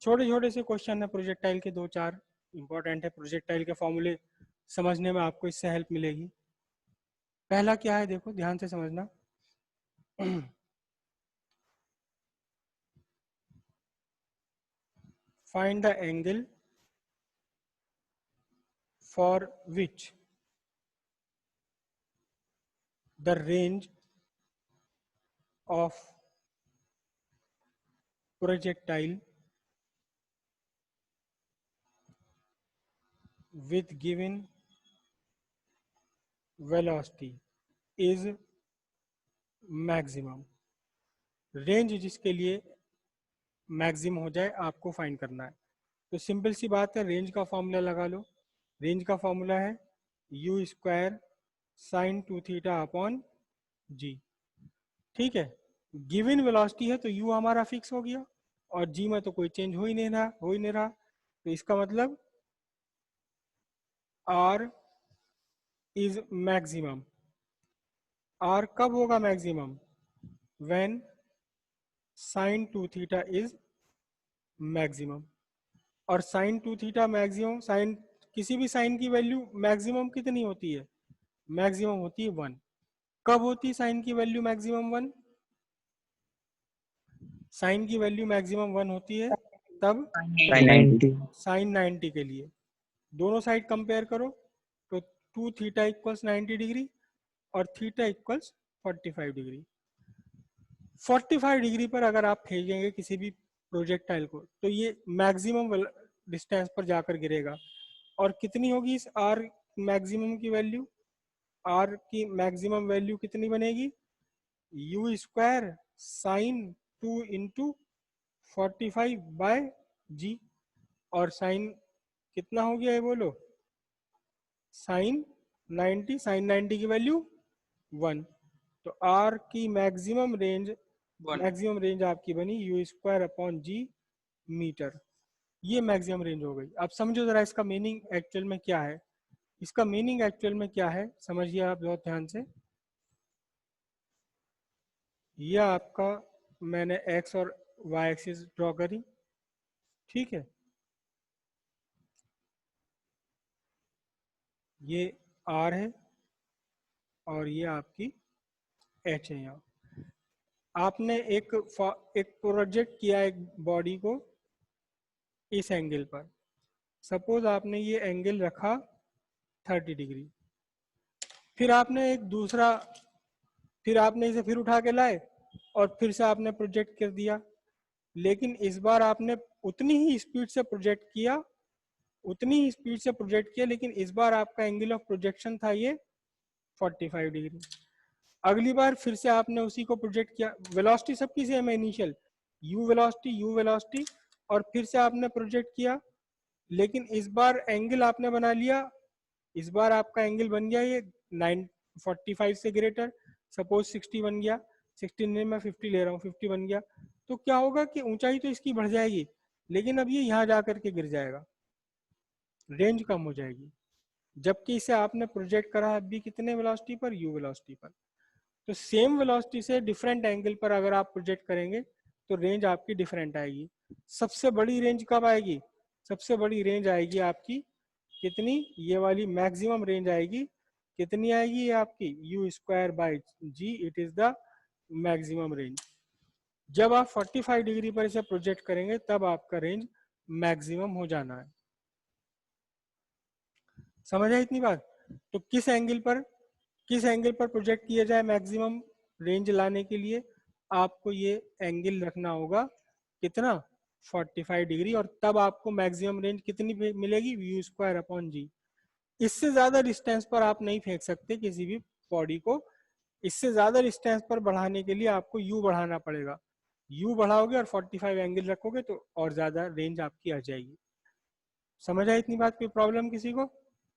छोटे छोटे से क्वेश्चन है प्रोजेक्टाइल के, 2-4 इंपॉर्टेंट है। प्रोजेक्टाइल के फॉर्मूले समझने में आपको इससे हेल्प मिलेगी। पहला क्या है देखो ध्यान से समझना। Find the angle for which the range of projectile with given velocity is maximum। Range जिसके लिए मैक्सिमम हो जाए आपको फाइंड करना है। तो सिंपल सी बात है, रेंज का फॉर्मूला लगा लो। रेंज का फॉर्मूला है u square sine 2 theta upon g. ठीक है, गिवन वेलोसिटी है तो यू हमारा फिक्स हो गया और जी में तो कोई चेंज हो ही नहीं रहा। तो इसका मतलब आर इज मैक्सिमम। आर कब होगा maximum? When sine 2 theta is maximum. और साइन 2 थीटा मैक्सिमम, साइन किसी भी साइन की वैल्यू मैक्सिमम कितनी होती है? मैक्सिमम होती है 1। कब होती है साइन की वैल्यू मैक्सिमम 1? साइन की वैल्यू मैक्सिमम 1 होती है तब 90। साइन 90 के लिए। दोनों साइड कंपेयर करो तो 2 थीटा इक्वल्स 90 डिग्री और थीटा इक्वल्स 45 डिग्री। 45 डिग्री पर अगर आप फेंकेंगे किसी भी प्रोजेक्टाइल को तो ये मैक्सिमम डिस्टेंस पर जाकर गिरेगा। और कितनी होगी इस आर मैक्सिमम की वैल्यू? आर की मैक्सिमम वैल्यू कितनी बनेगी? U square sine 2 into 45 by g. और साइन कितना हो गया है बोलो? साइन 90। साइन 90 की वैल्यू 1। तो आर की मैक्सिमम रेंज आपकी बनी u square upon g metre. ये मैक्सिमम रेंज हो गई। अब समझो जरा इसका मीनिंग एक्चुअल में क्या है। इसका मीनिंग एक्चुअल में क्या है समझिए आप बहुत ध्यान से। ये आपका मैंने एक्स और वाई एक्सिस ड्रॉ करी, ठीक है। ये आर है और ये आपकी एच है। यहाँ आपने एक प्रोजेक्ट किया एक बॉडी को इस एंगल पर। सपोज आपने ये एंगल रखा 30 डिग्री। फिर आपने एक दूसरा, फिर आपने इसे फिर उठा के लाए और फिर से आपने प्रोजेक्ट कर दिया। लेकिन इस बार आपने उतनी ही स्पीड से प्रोजेक्ट किया, लेकिन इस बार आपका एंगल ऑफ प्रोजेक्शन था ये 45 डिग्री। अगली बार फिर से आपने उसी को प्रोजेक्ट किया, वेलोसिटी सबकी सेम है इनिशियल, यू वेलोसिटी, और फिर से आपने प्रोजेक्ट किया। लेकिन इस बार एंगल आपने बना लिया, इस बार आपका एंगल बन गया ये 945 से ग्रेटर। सपोज 60 बन गया, 60 नहीं मैं 50 ले रहा हूँ, 50 बन गया। तो क्या होगा कि ऊंचाई तो इसकी बढ़ जाएगी, लेकिन अब ये यहाँ जाकर के गिर जाएगा, रेंज कम हो जाएगी। जबकि इसे आपने प्रोजेक्ट करा है अभी कितने वेलोसिटी पर? यू वेलोसिटी पर। तो सेम वेलोसिटी से डिफरेंट एंगल पर अगर आप प्रोजेक्ट करेंगे तो रेंज आपकी डिफरेंट आएगी। सबसे बड़ी रेंज कब आएगी? सबसे बड़ी रेंज आएगी आपकी कितनी? ये वाली मैक्सिमम रेंज आएगी। कितनी आएगी ये आपकी? U square by g, it is the maximum range. जब आप 45 डिग्री पर इसे प्रोजेक्ट करेंगे तब आपका रेंज मैक्सिमम हो जाना है। समझ आए इतनी बात? तो किस एंगल पर प्रोजेक्ट किया जाए मैक्सिमम रेंज लाने के लिए? आपको ये एंगल रखना होगा कितना? 45 डिग्री। और तब आपको मैक्सिमम रेंज कितनी मिलेगी? यू स्क्वायर अपॉन जी। इससे ज्यादा डिस्टेंस पर आप नहीं फेंक सकते किसी भी बॉडी को। इससे ज्यादा डिस्टेंस पर बढ़ाने के लिए आपको यू बढ़ाना पड़ेगा। यू बढ़ाओगे और 45 एंगल रखोगे तो और ज्यादा रेंज आपकी आ जाएगी। समझ आए इतनी बात? कोई प्रॉब्लम किसी को?